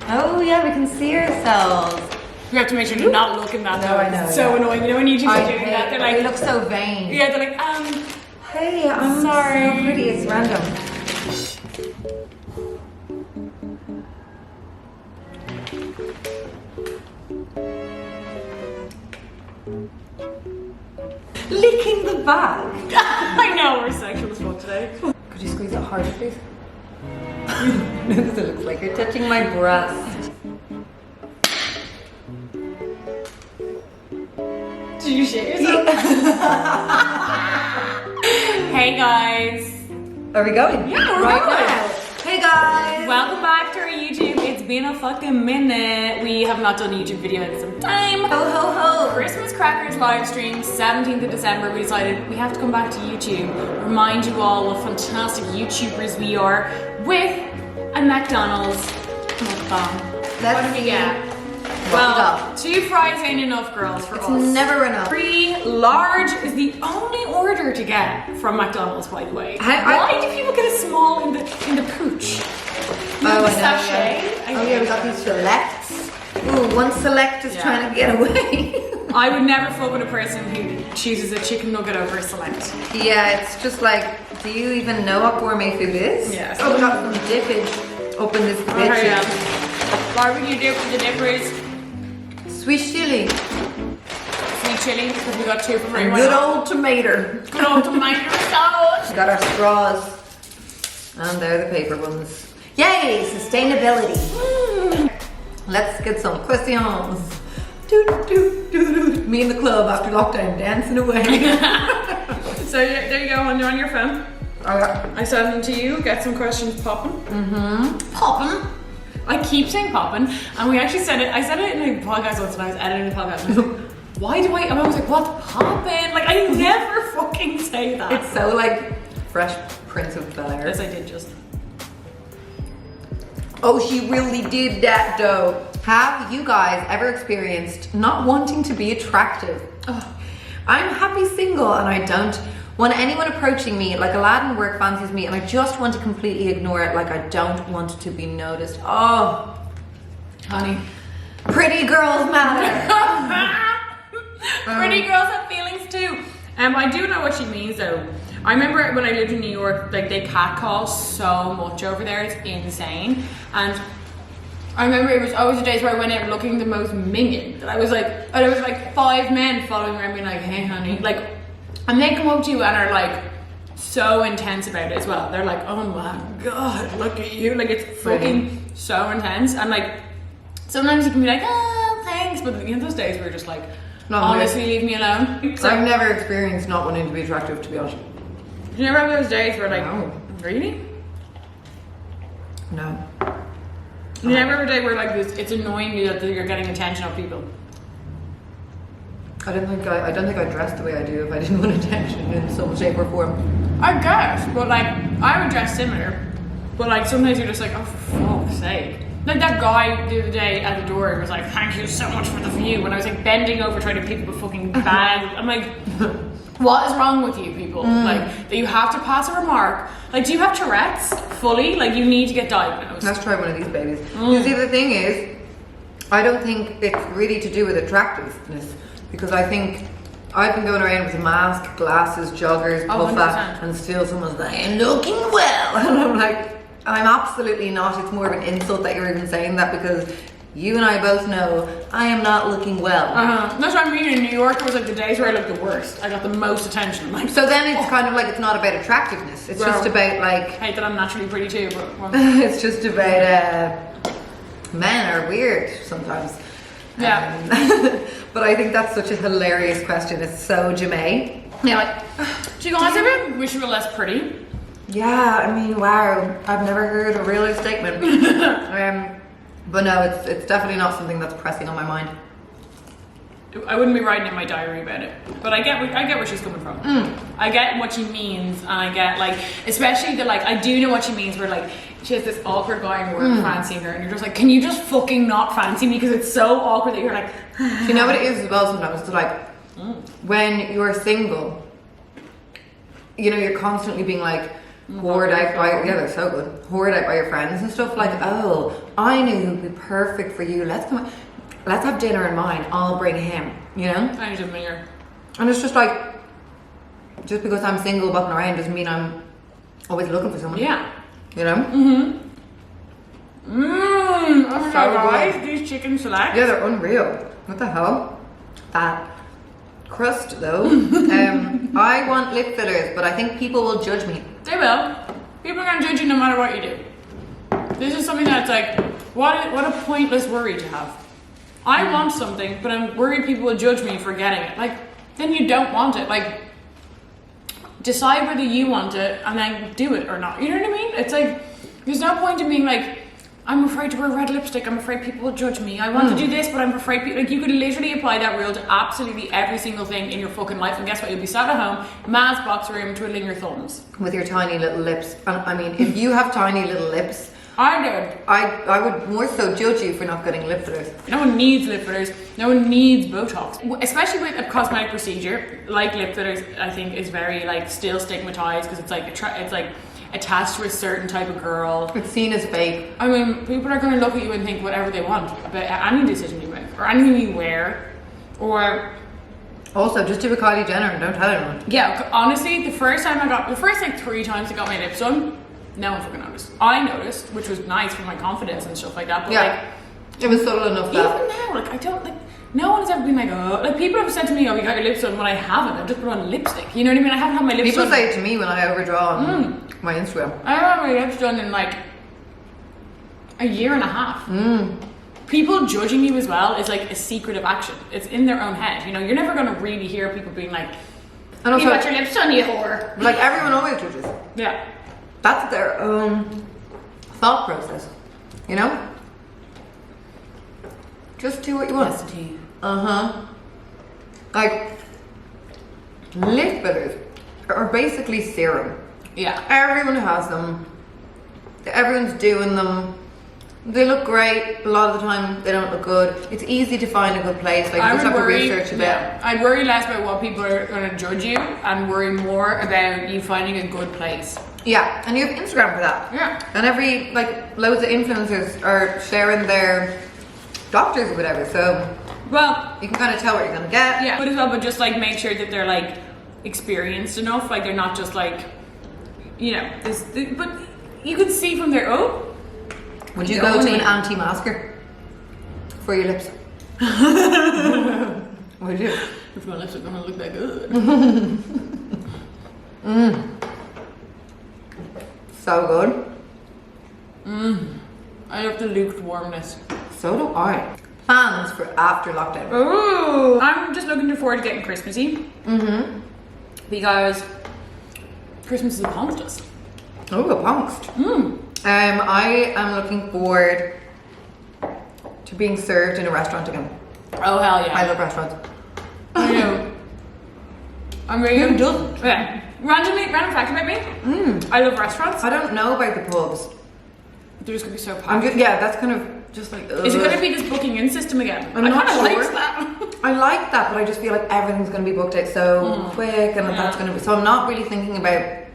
Oh yeah, we can see ourselves. We have to make sure to not look in that though. I know, It's so annoying. You know when YouTubers are doing that, they're like, they look so vain. yeah, they're like, hey, I'm sorry. so pretty, it's random. Licking the bag. I know we're sexual as fuck today. Could you squeeze it harder, please? It looks like you're touching my breast. Did you shit yourself? Hey guys. Are we going? Yeah, we're right going. now. Hey guys. Welcome back to our YouTube. It's been a fucking minute. We have not done a YouTube video in some time. Ho ho ho. Christmas crackers live stream, 17th of December. We decided we have to come back to YouTube, remind you all what fantastic YouTubers we are with a McDonald's mukbang. What do we get? Well, 2 fries ain't enough, girls, for us. It's never enough. 3 large is the only order to get from McDonald's, by the way. Why do people get a small in the pooch? Oh, I know. Sachet? Oh yeah, we got these selects. Ooh, one select is trying to get away. I would never fuck with a person who chooses a chicken nugget over a select. Yeah, it's just like, do you even know what gourmet food is? Yes. Oh, we got some dippage up in this bitch. Okay, yeah. Why would you dip the dippers? Sweet chili. Sweet chili, because we got 2 for free. And good old tomato. Good old tomato sauce. We got our straws. And they're the paper ones. Yay, sustainability. Let's get some questions. Me in the club after lockdown, dancing away. So there you go, on your phone. Oh yeah. I sent them to you, get some questions popping. Poppin'. I keep saying poppin', and we actually said it, I said it in a podcast once when I was editing the podcast, and I was like, why do I was like, what's poppin'? Like, I never fucking say that. It's so like Fresh Prince of Bel-Air. Yes, I did just. Oh, she really did that though. Have you guys ever experienced not wanting to be attractive? Oh, I'm happy single and I don't want anyone approaching me, like a lad in work fancies me and I just want to completely ignore it, like I don't want to be noticed. Oh, honey, pretty girls matter. Pretty girls have feelings too. I do know what she means though. I remember when I lived in New York, like they catcall so much over there, it's insane. And I remember it was always the days where I went out looking the most minging. That I was like, and there was like 5 men following around being like, hey honey, like, and they come up to you and are like so intense about it as well. They're like, oh my god, look at you. Like it's fucking so intense. And like, sometimes you can be like, oh, thanks. But you know, those days we're just like, honestly, leave me alone. So, I've never experienced not wanting to be attractive, to be honest. Do you ever have those days where like, really? No. You never have a day where like this, it's annoying you that you're getting attention of people? I don't think I dressed the way I do if I didn't want attention in some shape or form. I guess, but like, I would dress similar. But like, sometimes you're just like, oh, for fuck's sake. Like that guy the other day at the door was like, thank you so much for the view. When I was like bending over trying to pick up a fucking bag. I'm like, what is wrong with you people? Like, that you have to pass a remark. Like, do you have Tourette's fully? Like, you need to get diagnosed. Let's try one of these babies. You see, the thing is, I don't think it's really to do with attractiveness. Because I think I've been going around with a mask, glasses, joggers, puffer, and still someone's like, I'm looking well. And I'm like, I'm absolutely not. It's more of an insult that you're even saying that because you and I both know I am not looking well. That's what I mean. In New York, it was like the days where I looked the worst. I got the most attention. Like, so then it's kind of like it's not about attractiveness. It's just about like. I hate that I'm naturally pretty too, but it's just about men are weird sometimes. Yeah. But I think that's such a hilarious question. It's so Jamae. Yeah, like, do you guys ever wish you were less pretty? Yeah, I mean, wow. I've never heard a realer statement. But no, it's definitely not something that's pressing on my mind. I wouldn't be writing in my diary about it, but I get where she's coming from. I get what she means, and I get like, especially the like, I do know what she means. Where like she has this awkward guy in work fancying her, and you're just like, can you just fucking not fancy me? Because it's so awkward that you're like, you know what it is as well. Sometimes it's like when you're single, you know, you're constantly being like, hoard out by, yeah, they're so good. Hoard out by your friends and stuff. Like, oh, I knew who'd be perfect for you. Let's have dinner in mine. I'll bring him, you know? I need a mirror. And it's just like, just because I'm single bucking around doesn't mean I'm always looking for someone. Yeah. You know? Oh my So god, guys, good. these chicken selects. Yeah, they're unreal. What the hell? That crust though. I want lip fillers, but I think people will judge me. They will. People are gonna judge you no matter what you do. This is something that's like, what a pointless worry to have. I want something, but I'm worried people will judge me for getting it. Like, then you don't want it. Like, decide whether you want it and then do it or not. You know what I mean? It's like, there's no point in being like, I'm afraid to wear red lipstick. I'm afraid people will judge me. I want to do this, but I'm afraid people, like, you could literally apply that rule to absolutely every single thing in your fucking life. And guess what? You'll be sat at home, man's box room, twiddling your thumbs. With your tiny little lips. I mean, if you have tiny little lips, I did. I would more so judge you for not getting lip fillers. No one needs lip fillers. No one needs Botox. Especially with a cosmetic procedure, like lip fillers, I think is very, like, still stigmatized because it's like, it's like attached to a certain type of girl. It's seen as fake. I mean, people are going to look at you and think whatever they want about any decision you make or anything you wear, or Also, just do a Kylie Jenner and don't tell anyone. yeah. Honestly, the first like 3 times I got my lips done, no one fucking noticed. I noticed, which was nice for my confidence and stuff like that. But Yeah. It was subtle enough that. even now, like, I don't like. No one has ever been like, oh, like, people have said to me, oh, you got your lips done, when I haven't. I've just put on lipstick. You know what I mean? I haven't had my lips People done. say it to me when I overdraw on my Instagram. I haven't had my lips done in like a year and a half. People judging you as well is like a secret of action. It's in their own head. You know, you're never going to really hear people being like, And you also, got your lips done, you whore. like, everyone always judges. Yeah. That's their own thought process, you know? Just do what you want. That's the tea. Like, lip fillers are basically serum. Yeah. Everyone has them. Everyone's doing them. They look great. A lot of the time, they don't look good. It's easy to find a good place. Like, you just have to research a bit. Yeah, I'd worry less about what people are going to judge you and worry more about you finding a good place. Yeah, and you have Instagram for that. Yeah. And every, like, loads of influencers are sharing their doctors or whatever. So Well, you can kind of tell what you're going to get. yeah, but as well, but just like make sure that they're like experienced enough. Like, they're not just like, you know, but you can see from their, Would you You go don't to an need- anti-masker for your lips? Would you? if my lips are going to look that good. So good. I have the lukewarmness. So do I. Plans for after lockdown. Ooh, I'm just looking forward to getting Christmassy. Because Christmas is upon us. Oh, a punked. I am looking forward to being served in a restaurant again. Oh, hell yeah. I love restaurants. I know. I'm really Who doesn't? Yeah. Random fact about me. I love restaurants. I don't know about the pubs. They're just gonna be so I'm packed. just, yeah, that's kind of just like. Is it gonna be this booking in system again? I'm not kinda sure. like that. I like that, but I just feel like everything's going to be booked out so quick, and that's going to be. So I'm not really thinking about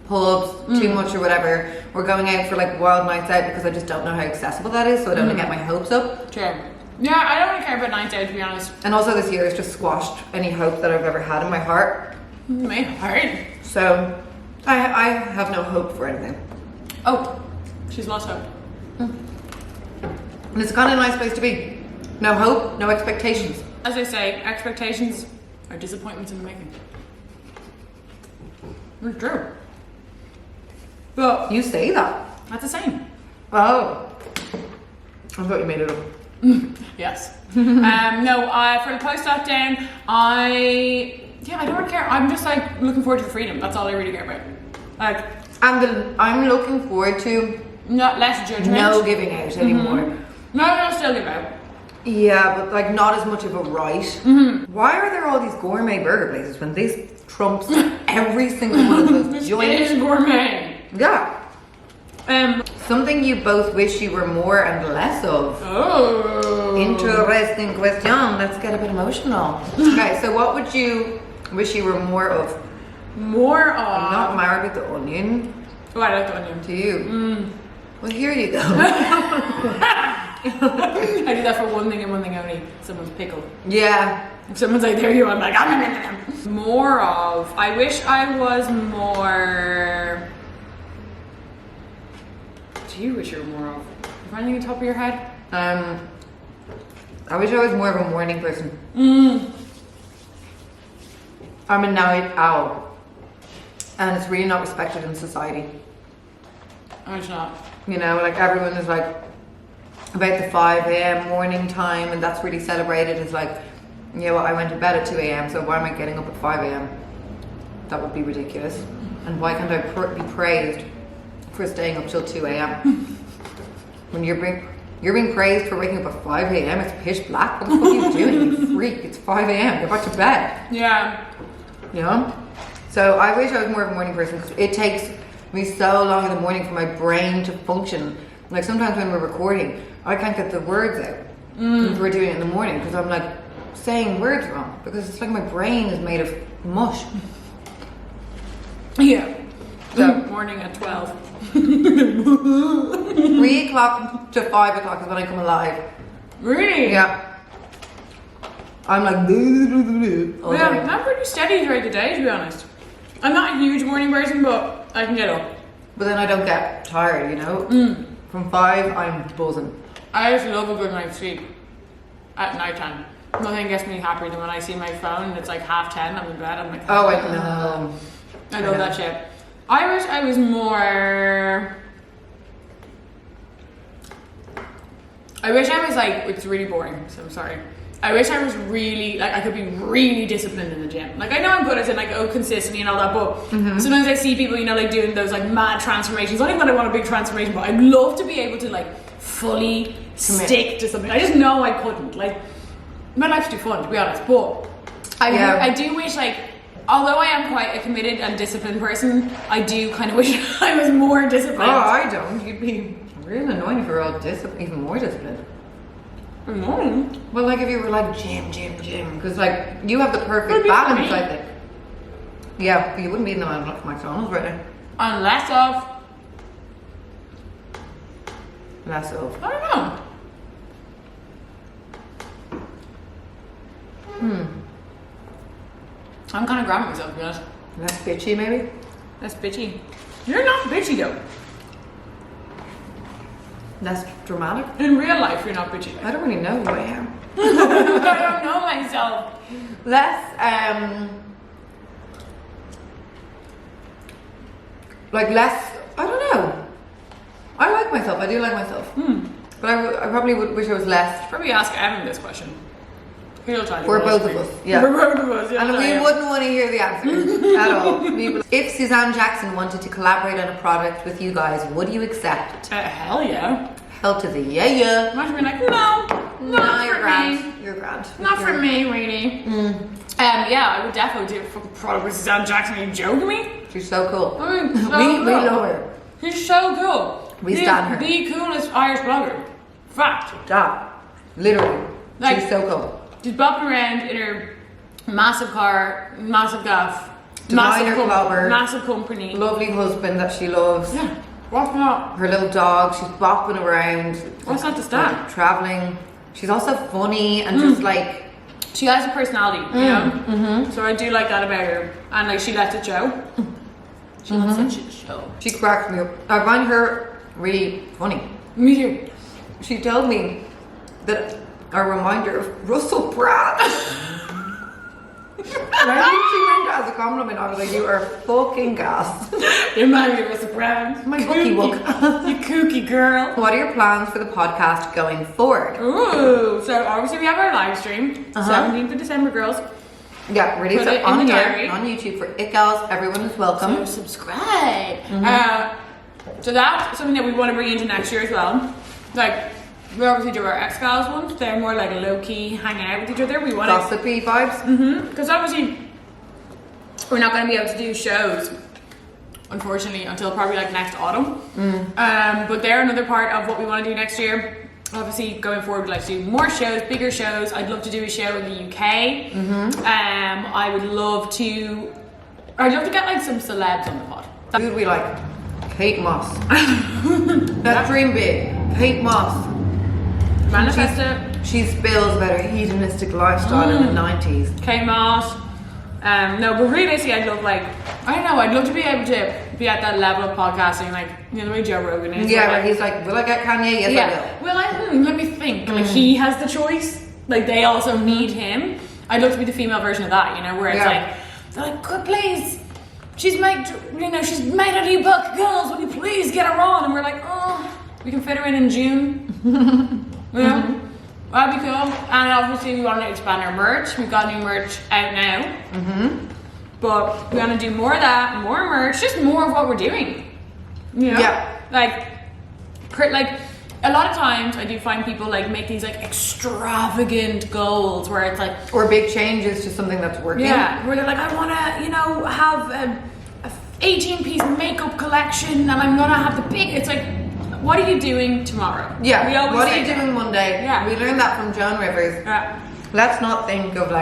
pubs too much or whatever. We're going out for like wild nights out because I just don't know how accessible that is, so I don't want to get my hopes up. True. Yeah, I don't really care about nights out, to be honest. And also this year has just squashed any hope that I've ever had in my heart. My heart. So I have no hope for anything. Oh, she's lost hope. And it's kind of a nice place to be. No hope, no expectations. As I say, expectations are disappointments in the making. It's true. But You say that. that's the same. Oh. I thought you made it up. Yes. No, for the post-lockdown, I don't really care. I'm just like looking forward to the freedom. That's all I really care about. Like, I'm looking forward to not less judgment. no giving out anymore. No, still give out. Yeah, but like not as much of a right. Why are there all these gourmet burger places when this trumps every single one of those It is joints? gourmet. Yeah. Um. Something you both wish you were more and less of. Oh. Interesting question. Let's get a bit emotional. Okay, so what would you wish you were more of? More I'm not of. married with the onion. Oh, I like the onion. Do you? Well, here you go. I do that for one thing and one thing only. Someone's pickle. Yeah. If someone's like, there you are, I'm like, more of. I wish I was more. What do you wish you were more of? Is there anything on top of your head? I wish I was more of a morning person. I'm a night owl, and it's really not respected in society. Oh, it's not. You know, like everyone is like about the 5 a.m. morning time, and that's really celebrated. It's like, yeah, well, I went to bed at 2 a.m., so why am I getting up at 5 a.m.? That would be ridiculous. And why can't I be praised for staying up till 2 a.m.? When you're being praised for waking up at 5 a.m., it's pitch black. What the fuck are you doing, you freak? It's 5 a.m., go back to bed. Yeah. You know? So I wish I was more of a morning person, because it takes me so long in the morning for my brain to function. Like sometimes when we're recording, I can't get the words out if we're doing it in the morning, because I'm like saying words wrong, because it's like my brain is made of mush. Yeah. So Morning at 12. 3 o'clock to 5 o'clock is when I come alive. Really? Yeah. I'm like all Yeah, day. I'm pretty steady throughout the day, to be honest. I'm not a huge morning person, but I can get up. But then I don't get tired, you know? From 5, I'm buzzing. I just love a good night's sleep at night time. Nothing gets me happier than when I see my phone and it's like 10:30, I'm in bed, I'm like, Oh, I know. I love that shit. I wish I was more. I wish I was like, it's really boring, so I'm sorry. I wish I was really, like, I could be really disciplined in the gym. Like, I know I'm good at it, like, consistency and all that, but sometimes I see people, you know, like, doing those, like, mad transformations. Not even that I want a big transformation, but I'd love to be able to, like, fully stick to something. I just know I couldn't. Like, my life's too fun, to be honest, but I do wish, like, although I am quite a committed and disciplined person, I do kind of wish I was more disciplined. Oh, I don't. You'd be real annoying if you were all even more disciplined. Well, like if you were like gym, because like you have the perfect balance, I think. Yeah, but you wouldn't be in the McDonald's right now. Unless of. Less of. I don't know. I'm kind of grabbing myself, to be honest. Less bitchy, maybe. That's bitchy. You're not bitchy though. Less dramatic. In real life, you're not bitchy. I don't really know who I am. I don't know myself. Less, like less, I don't know. I like myself, I do like myself. But I probably would wish I was less. Probably ask Evan this question. He'll tell you. For both of us, yeah. For both of us, yeah. And we wouldn't want to hear the answer at all. If Suzanne Jackson wanted to collaborate on a product with you guys, would you accept? Hell yeah. Hell to the yeah. Imagine being like, no, not you're for grand. me. You're grand. Not for me, really. Yeah, I would definitely do a fucking product with Suzanne Jackson. Are you joking me? She's so cool. I mean, so we cool. love her. She's so cool. We stand her. The coolest Irish blogger. Fact. Stop. Literally. Like, she's so cool. She's bopping around in her massive car, massive gaff, Designer massive company. Lovely husband that she loves. Yeah. What's not? Her little dog. She's bopping around. What's not to stand? Like, traveling. She's also funny and just like. She has a personality, you know? So I do like that about her. And like she lets it show. She lets it show. She cracks me up. I find her really funny. Me too. She told me that a reminder of Russell Brand. And I think she meant it as a compliment. I was like, you are fucking gas. Your man was a brand. My bookie wook. You kooky girl. What are your plans for the podcast going forward? Ooh, so obviously we have our live stream, 17th of December, girls. Yeah, release Put it it on in the here, diary. on YouTube for Galz. Everyone is welcome. So subscribe. So that's something that we want to bring into next year as well. Like, we obviously do our ex-Galz ones. They're more like a low-key hanging out with each other. We want Gossipy vibes. because obviously we're not going to be able to do shows, unfortunately, until probably like next autumn. But they're another part of what we want to do next year. Obviously, going forward, we'd like to do more shows, bigger shows. I'd love to do a show in the UK. I'd love to get like some celebs on the pod. Who would we like? Kate Moss. That dream big. Kate Moss. Manifest it. She spills about her hedonistic lifestyle in the 90s. Kate Moss. No, but realistically, I'd love I don't know, I'd love to be able to be at that level of podcasting, the way Joe Rogan is. Yeah, where he's like, will I get Kanye? Yes, I will. Well, let me think. He has the choice. They also need him. I'd love to be the female version of that, where it's they're like, good, please. She's made a new book, girls, will you please get her on? And we're like, oh, we can fit her in June. That'd be cool. And obviously we want to expand our merch. We've got new merch out now. But we want to do more of that, more merch, just more of what we're doing. Yeah. A lot of times I do find people make these extravagant goals where it's or big changes to something that's working. Yeah, where they're like, I want to, have a 18-piece makeup collection and I'm gonna have the big. It's what are you doing tomorrow? Yeah. What are you doing Monday? Yeah. We learned that from Joan Rivers. Yeah. Let's not think of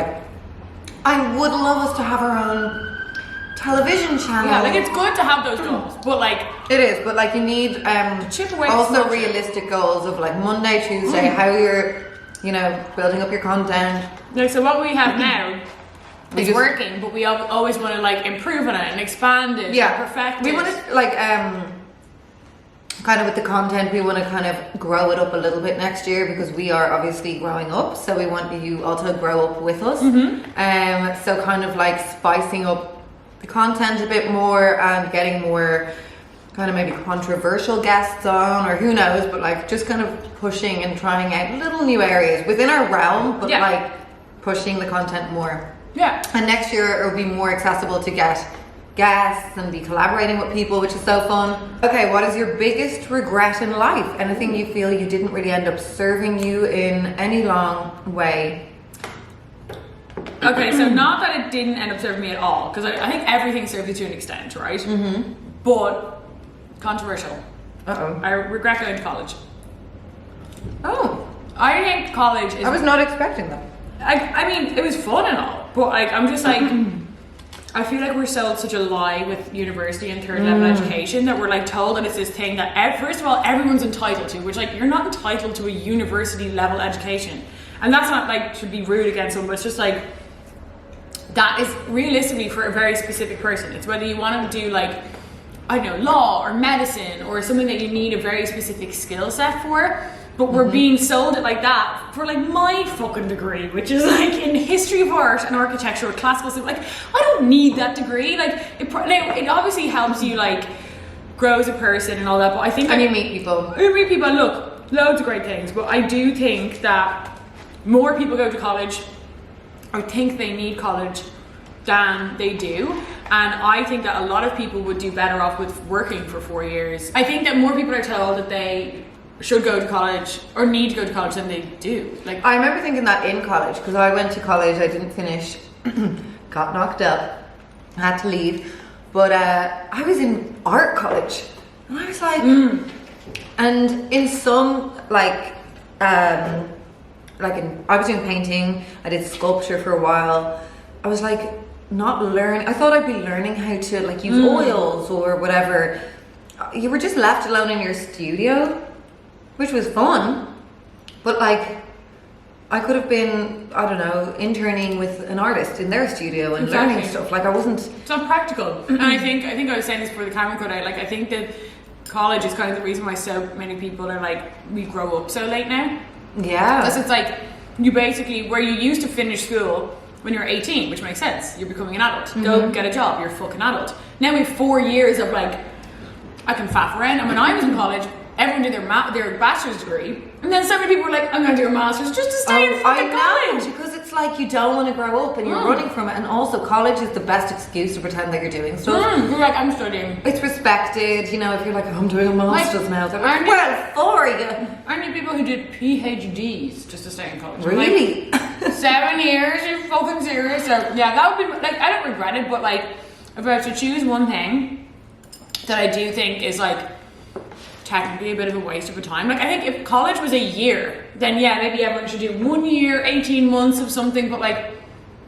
I would love us to have our own television channel. Yeah, it's good to have those goals, but it is, but you need chip away also realistic goals of Monday, Tuesday, how you're building up your content. So what we have now is working, but we always want to improve on it and expand it, perfect it. We want to kind of with the content, we want to kind of grow it up a little bit next year because we are obviously growing up, so we want you all to grow up with us. So kind of spicing up the content a bit more and getting more kind of maybe controversial guests on, or who knows, but just kind of pushing and trying out little new areas within our realm, but pushing the content more. Yeah. And next year it will be more accessible to get guests and be collaborating with people, which is so fun. Okay, what is your biggest regret in life? Anything you feel you didn't really end up serving you in any long way? Okay, so not that it didn't end up serving me at all, because I think everything serves you to an extent, right? But controversial. I regret going to college. Oh. I think college is... I was not expecting that. I mean, it was fun and all, but I'm just I feel we're sold such a lie with university and third level education that we're told that it's this thing that first of all everyone's entitled to, which you're not entitled to a university level education, and that's not to be rude against someone, but it's just that is realistically for a very specific person. It's whether you want to do I don't know, law or medicine or something that you need a very specific skill set for. But we're being sold it that for my fucking degree, which is in history of art and architecture or classical stuff. I don't need that degree. It obviously helps you grow as a person and all that. But I think you meet people. You meet people. Look, loads of great things. But I do think that more people go to college or think they need college than they do. And I think that a lot of people would do better off with working for 4 years. I think that more people are told that they should go to college or need to go to college than they do. I remember thinking that in college, because I went to college, I didn't finish, got knocked up, had to leave, but I was in art college, and I was and in some I was doing painting, I did sculpture for a while. I was not learning. I thought I'd be learning how to use oils or whatever. You were just left alone in your studio, which was fun, but I could have been, I don't know, interning with an artist in their studio and learning stuff. I wasn't... It's not practical. And I think I was saying this before the camera cut out, I think that college is kind of the reason why so many people are we grow up so late now. Yeah. Because it's you basically, where you used to finish school when you're 18, which makes sense, you're becoming an adult. Go get a job, you're a fucking adult. Now we have 4 years of I can faff around. And when I was in college, everyone did their bachelor's degree, and then so many people were I'm going to do a master's just to stay in fucking college. Because it's you don't want to grow up and you're running from it, and also college is the best excuse to pretend that you're doing stuff. You're I'm studying. It's respected, if you're I'm doing a master's now. It's well, for you. I knew people who did PhDs just to stay in college. Really? 7 years? You're fucking serious? So yeah, that would be I don't regret it, but if I was to choose one thing that I do think is technically a bit of a waste of a time. I think if college was a year, then yeah, maybe everyone should do 1 year, 18 months of something, but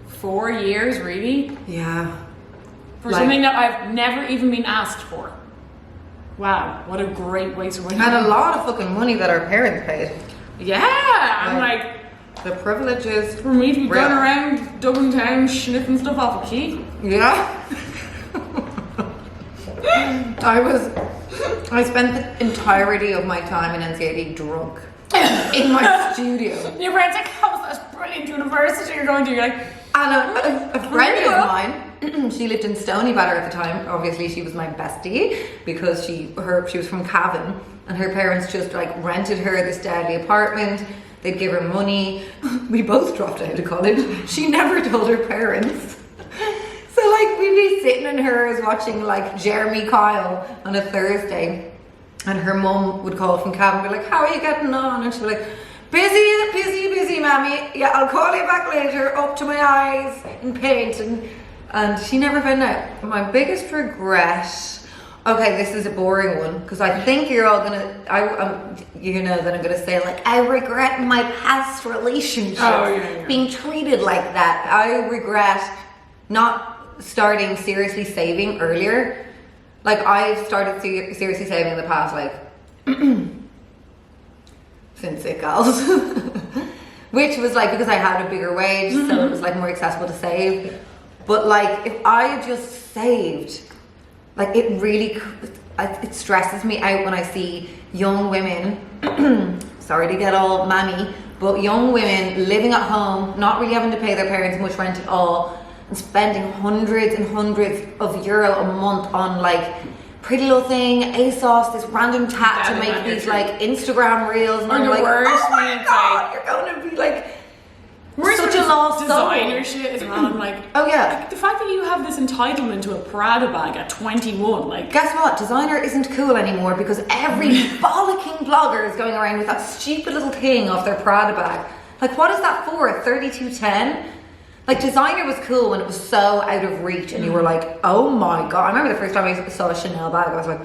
4 years, really? Yeah. For something that I've never even been asked for. Wow, what a great waste of money. And a lot of fucking money that our parents paid. Yeah, I'm like, the privileges. for me to be real. going around Dublin town sniffing stuff off a key. Yeah. I spent the entirety of my time in NCAD drunk in my studio. Your parents like, how was that brilliant university you're going to? You're like, And a friend of mine, she lived in Stoneybatter at the time. Obviously, she was my bestie because she was from Cavan, and her parents just like rented her this deadly apartment. They'd give her money. We both dropped out of college. She never told her parents. So like we'd be sitting in hers watching like Jeremy Kyle on a Thursday, and her mum would call from Cavan and be like, "How are you getting on?" And she'd be like, busy, mammy. Yeah, I'll call you back later. Up to my eyes in paint, and she never found out. My biggest regret. Okay, this is a boring one because I think you're all gonna. You know that I'm gonna say like I regret my past relationship being treated like that. I regret not starting seriously saving earlier. Like I've started seriously saving in the past like since it Galz. Which was like because I had a bigger wage, so it was like more accessible to save. But like if I had just saved, like it really it stresses me out when I see young women sorry to get all mammy, but young women living at home, not really having to pay their parents much rent at all, and spending hundreds and hundreds of euro a month on like Pretty Little Thing, ASOS, this random tat to make these like Instagram reels, and I'm like, oh my god, you're going to be like such a lost designer shit as well. I'm like, oh yeah, like, the fact that you have this entitlement to a Prada bag at 21, like, guess what? Designer isn't cool anymore because every bollocking blogger is going around with that stupid little thing off their Prada bag. Like, what is that for? 3210? Like, designer was cool when it was so out of reach and you were like, oh my god. I remember the first time I saw a Chanel bag, I was like,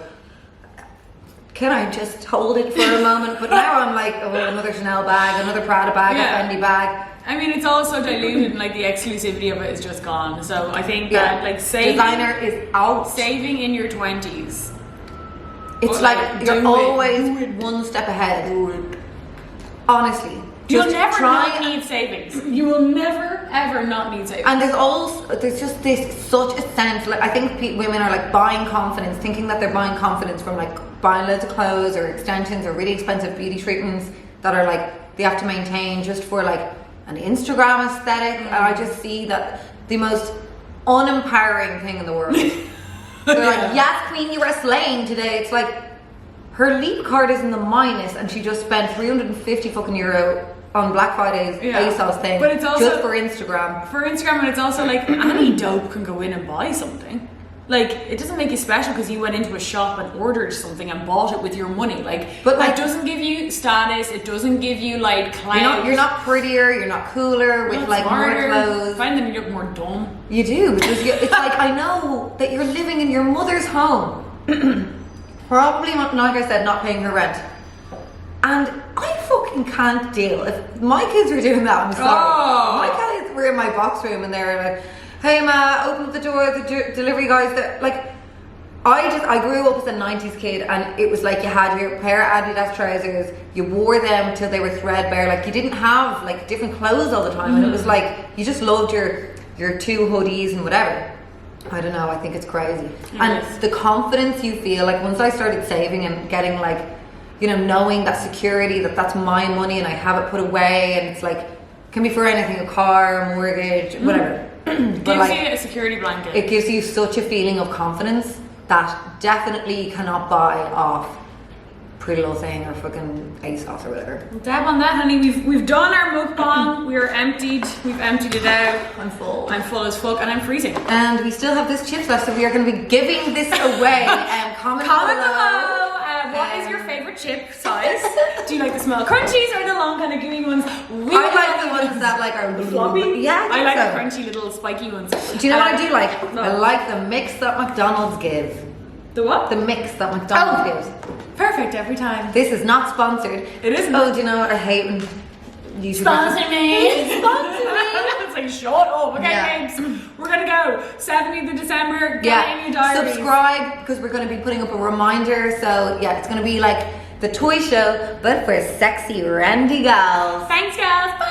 can I just hold it for a moment? But now I'm like, oh, another Chanel bag, another Prada bag, a Fendi bag. I mean, it's also diluted and like the exclusivity of it is just gone. So I think that like designer is out. Saving in your 20s. It's like you're always one step ahead. Honestly. You'll never not need savings. You will never ever not need savings. And there's just this such a sense, like I think women are like buying confidence, thinking that they're buying confidence from like buying loads of clothes or extensions or really expensive beauty treatments that are like they have to maintain just for like an Instagram aesthetic. And I just see that the most unempowering thing in the world. They're like, yes queen, you were slaying today. It's like her leap card is in the minus and she just spent 350 fucking euro on Black Friday's ASOS thing, but it's also just for Instagram. For Instagram, and it's also like any dope can go in and buy something. Like it doesn't make you special because you went into a shop and ordered something and bought it with your money. But it doesn't give you status. It doesn't give you like clout. You're not prettier. You're not cooler with like more clothes. I find them you look more dumb. You do because it's like I know that you're living in your mother's home, probably not, like I said, not paying her rent. And I fucking can't deal. If my kids were doing that, I'm sorry. Oh. My kids were in my box room and they were like, hey ma, open up the door, the delivery guys. Like, I grew up as a 90s kid and it was like you had your pair of Adidas trousers, you wore them till they were threadbare. Like you didn't have like different clothes all the time. And it was like, you just loved your two hoodies and whatever. I don't know, I think it's crazy. And the confidence you feel, like once I started saving and getting like, you know, knowing that security, that's my money and I have it put away and it's like, can be for anything, a car, a mortgage, whatever. Gives like, you a security blanket. It gives you such a feeling of confidence that definitely you cannot buy off Pretty Little Thing or fucking ASOS or whatever. Well, dab on that, honey. We've done our mukbang. We are emptied. We've emptied it out. I'm full. I'm full as fuck and I'm freezing. And we still have this chips left, so we are going to be giving this away. Comment below. What is your favorite chip size? Do you like the small crunchies or the long kind of gooey ones? I like the ones that like are floppy. Yeah, I like the crunchy little spiky ones. Do you know what I do like? No. I like the mix that McDonald's give. The what? The mix that McDonald's gives. Perfect every time. This is not sponsored. It isn't. Oh, do you know what I hate when YouTubers sponsor me? Sponsor me. It's like, shut up. Okay, Yeah. babes, we're gonna go. 17th of December, get it in your diaries. Subscribe, because we're going to be putting up a reminder. So yeah, it's going to be like the toy show, but for sexy Randy gals. Thanks, guys. Bye.